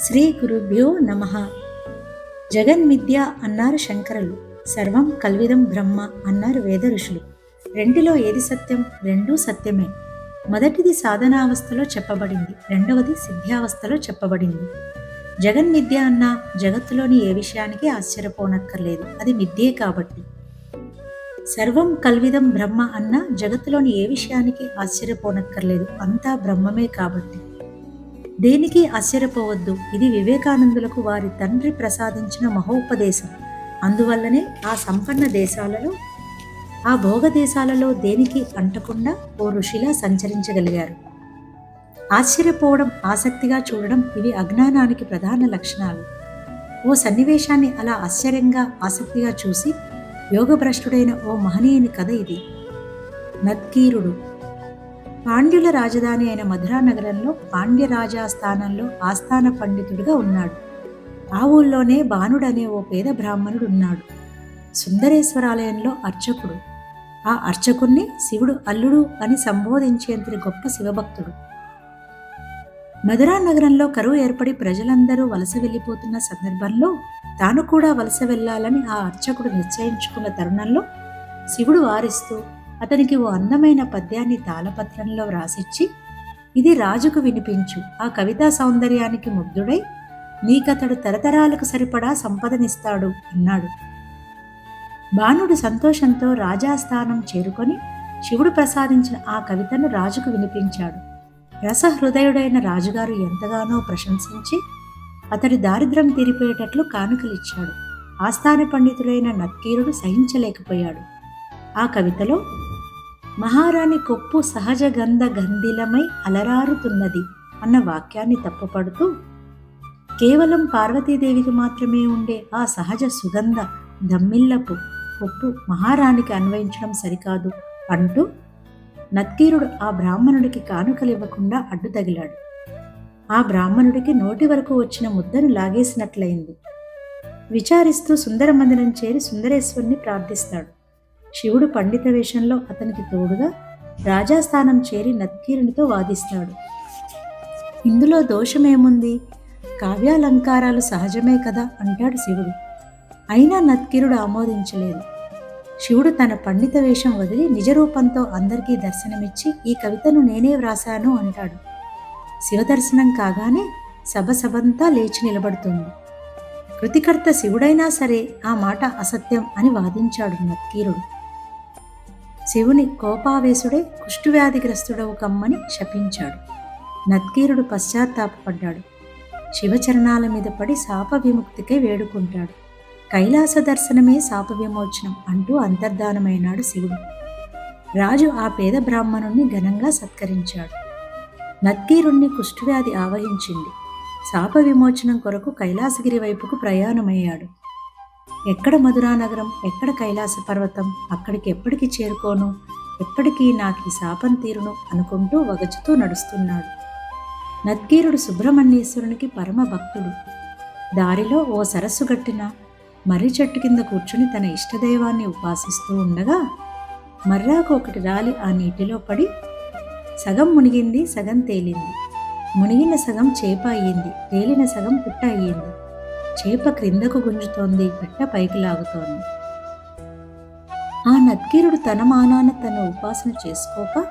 శ్రీ గురుభ్యో నమః. జగన్మిథ్య అన్నారు శంకరులు, సర్వం కల్విదం బ్రహ్మ అన్నారు వేద ఋషులు. రెండిలో ఏది సత్యం? రెండూ సత్యమే. మొదటిది సాధనావస్థలో చెప్పబడింది, రెండవది సిద్ధ్యావస్థలో చెప్పబడింది. జగన్మిథ్య అన్న జగత్తులోని ఏ విషయానికి ఆశ్చర్యపోనక్కర్లేదు, అది మిథ్యే కాబట్టి. సర్వం కల్విదం బ్రహ్మ అన్న జగత్తులోని ఏ విషయానికి ఆశ్చర్యపోనక్కర్లేదు, అంతా బ్రహ్మమే కాబట్టి. దేనికి ఆశ్చర్యపోవద్దు, ఇది వివేకానందులకు వారి తండ్రి ప్రసాదించిన మహోపదేశం. అందువల్లనే ఆ సంపన్న దేశాలలో, ఆ భోగ దేశాలలో దేనికి అంటకుండా ఓ ఋషిలా సంచరించగలిగారు. ఆశ్చర్యపోవడం, ఆసక్తిగా చూడడం ఇవి అజ్ఞానానికి ప్రధాన లక్షణాలు. ఓ సన్నివేశాన్ని అలా ఆశ్చర్యంగా ఆసక్తిగా చూసి యోగభ్రష్టుడైన ఓ మహనీయుని కథ ఇది. నత్కీరుడు పాండ్యుల రాజధాని అయిన మధురా నగరంలో పాండ్య రాజా స్థానంలో ఆస్థాన పండితుడిగా ఉన్నాడు. ఆ ఊళ్ళోనే బాణుడు అనే ఓ పేద బ్రాహ్మణుడు ఉన్నాడు. సుందరేశ్వరాలయంలో అర్చకుడు. ఆ అర్చకుణ్ణి శివుడు అల్లుడు అని సంబోధించేంతటి గొప్ప శివభక్తుడు. మధురా నగరంలో కరువు ఏర్పడి ప్రజలందరూ వలస వెళ్ళిపోతున్న సందర్భంలో తాను కూడా వలస వెళ్ళాలని ఆ అర్చకుడు నిశ్చయించుకున్న తరుణంలో శివుడు వారిస్తూ అతనికి ఓ అందమైన పద్యాన్ని తాళపత్రంలో వ్రాసిచ్చి, ఇది రాజుకు వినిపించు, ఆ కవితా సౌందర్యానికి ముగ్ధుడై నీకతడు తరతరాలకు సరిపడా సంపదనిస్తాడు అన్నాడు. బాణుడు సంతోషంతో రాజాస్థానం చేరుకొని శివుడు ప్రసాదించిన ఆ కవితను రాజుకు వినిపించాడు. రసహృదయుడైన రాజుగారు ఎంతగానో ప్రశంసించి అతడి దారిద్ర్యం తీరిపోయేటట్లు కానుకలిచ్చాడు. ఆస్థాన పండితుడైన నత్కీరుడు సహించలేకపోయాడు. ఆ కవితలో మహారాణి కొప్పు సహజ గంధ గంధిలమై అలరారుతున్నది అన్న వాక్యాన్ని తప్పుపడుతూ, కేవలం పార్వతీదేవికి మాత్రమే ఉండే ఆ సహజ సుగంధ దమ్మిల్లపు కొప్పు మహారాణికి అన్వయించడం సరికాదు అంటూ నత్కీరుడు ఆ బ్రాహ్మణుడికి కానుకలివ్వకుండా అడ్డు తగిలాడు. ఆ బ్రాహ్మణుడికి నోటి వరకు వచ్చిన ముద్దను లాగేసినట్లయింది. విచారిస్తూ సుందరమందిరం చేరి సుందరేశ్వరుని ప్రార్థిస్తాడు. శివుడు పండిత వేషంలో అతనికి తోడుగా రాజాస్థానం చేరి నత్కీరునితో వాదిస్తాడు. ఇందులో దోషమేముంది? కావ్యాలంకారాలు సహజమే కదా అంటాడు శివుడు. అయినా నత్కీరుడు ఆమోదించలేదు. శివుడు తన పండిత వేషం వదిలి నిజరూపంతో అందరికీ దర్శనమిచ్చి ఈ కవితను నేనే వ్రాసాను అంటాడు. శివదర్శనం కాగానే సభంతా లేచి నిలబడుతుంది. కృతికర్త శివుడైనా సరే ఆ మాట అసత్యం అని వాదించాడు నత్కీరుడు. శివుని కోపావేశుడై కుష్ఠవ్యాధిగ్రస్తుడవు కమ్మని శపించాడు. నత్కీరుడు పశ్చాత్తాపడ్డాడు. శివచరణాల మీద పడి శాప విముక్తికై వేడుకుంటాడు. కైలాస దర్శనమే శాప విమోచనం అంటూ అంతర్ధానమైనాడు శివుడు. రాజు ఆ పేద బ్రాహ్మణుణ్ణి ఘనంగా సత్కరించాడు. నత్కీరుణ్ణి కుష్ఠవ్యాధి ఆవహించింది. శాప విమోచనం కొరకు కైలాసగిరి వైపుకు ప్రయాణమయ్యాడు. ఎక్కడ మధురా నగరం, ఎక్కడ కైలాస పర్వతం, అక్కడికి ఎప్పటికి చేరుకోను, ఎప్పటికీ నాకు ఈ శాపం తీరును అనుకుంటూ వగచుతూ నడుస్తున్నాడు. నత్కీరుడు సుబ్రహ్మణ్యేశ్వరునికి పరమ భక్తుడు. దారిలో ఓ సరస్సు గట్టిన మర్రి చెట్టు కింద కూర్చుని తన ఇష్టదైవాన్ని ఉపాసిస్తూ ఉండగా మర్రాకు ఒకటి రాలి ఆ నీటిలో పడి సగం మునిగింది, సగం తేలింది. మునిగిన సగం చేప అయ్యింది, తేలిన సగం పిట్ట అయ్యింది. చేప క్రిందకు గుంజుతోంది, పిట్ట పైకి లాగుతోంది. ఆ నత్కీరుడు తన మానాన తన ఉపాసన చేసుకోక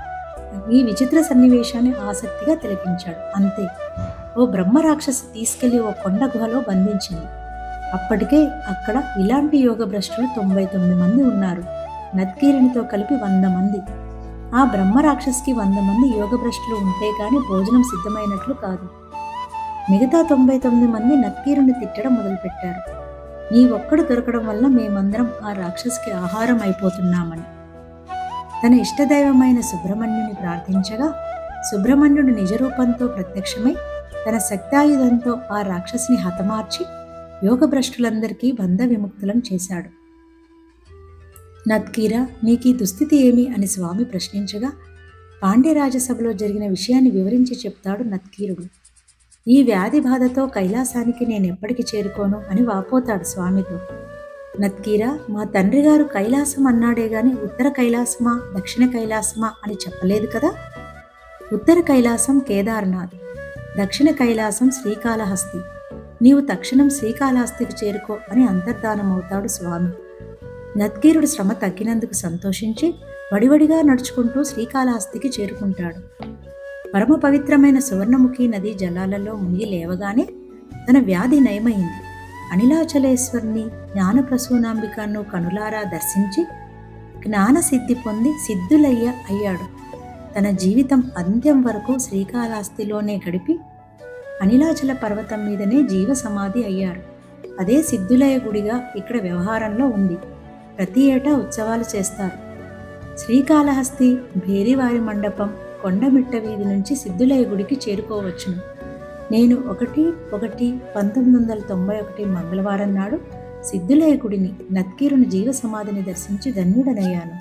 ఈ విచిత్ర సన్నివేశాన్ని ఆసక్తిగా తిలకించాడు. అంతే, ఓ బ్రహ్మరాక్షసి తీసుకెళ్లి ఓ కొండ గుహలో బంధించింది. అప్పటికే అక్కడ ఇలాంటి యోగ భ్రష్టులు 99 మంది ఉన్నారు. నత్కీరునితో కలిపి 100 మంది. ఆ బ్రహ్మరాక్షసికి 100 మంది యోగ భ్రష్టులు ఉంటే కాని భోజనం సిద్ధమైనట్లు కాదు. మిగతా 99 మంది నత్కీరుని తిట్టడం మొదలుపెట్టారు. నీ ఒక్కడు దొరకడం వల్ల మేమందరం ఆ రాక్షసికి ఆహారం అయిపోతున్నామని. తన ఇష్టదైవమైన సుబ్రహ్మణ్యుని ప్రార్థించగా సుబ్రహ్మణ్యుడు నిజరూపంతో ప్రత్యక్షమై తన శక్తాయుధంతో ఆ రాక్షసిని హతమార్చి యోగభ్రష్టులందరికీ బంధ విముక్తులను చేశాడు. నత్కీరా, నీకీ దుస్థితి ఏమి అని స్వామి ప్రశ్నించగా పాండ్యరాజసభలో జరిగిన విషయాన్ని వివరించి చెప్తాడు నత్కీరుడు. ఈ వ్యాధి బాధతో కైలాసానికి నేనెప్పటికి చేరుకోను అని వాపోతాడు స్వామితో. నత్కీరా, మా తండ్రి గారు కైలాసం అన్నాడే గాని ఉత్తర కైలాసమా దక్షిణ కైలాసమా అని చెప్పలేదు కదా. ఉత్తర కైలాసం కేదార్నాథ్, దక్షిణ కైలాసం శ్రీకాళహస్తి, నీవు తక్షణం శ్రీకాళహస్తికి చేరుకో అని అంతర్ధానమవుతాడు స్వామి. నత్కీరుడు శ్రమ తగ్గినందుకు సంతోషించి వడివడిగా నడుచుకుంటూ శ్రీకాళహస్తికి చేరుకుంటాడు. పరమ పవిత్రమైన సువర్ణముఖి నది జలాలలో మునిగి లేవగానే తన వ్యాధి నయమైంది. అనిలాచలేశ్వరిని జ్ఞానప్రసూనాంబికను కనులారా దర్శించి జ్ఞానసిద్ధి పొంది సిద్ధులయ్య అయ్యాడు. తన జీవితం అంత్యం వరకు శ్రీకాళహస్తిలోనే గడిపి అనిలాచల పర్వతం మీదనే జీవ సమాధి అయ్యాడు. అదే సిద్ధులయ్య గుడిగా ఇక్కడ వ్యవహారంలో ఉంది. ప్రతి ఏటా ఉత్సవాలు చేస్తారు. శ్రీకాళహస్తి భేరివారి మండపం కొండమిట్ట వీధి నుంచి సిద్ధులయ్య గుడికి చేరుకోవచ్చును. నేను 1/1/1991 మంగళవారం నాడు సిద్ధులయ్య గుడిని నత్కీరుని జీవ సమాధిని దర్శించి ధన్యుడనయ్యాను.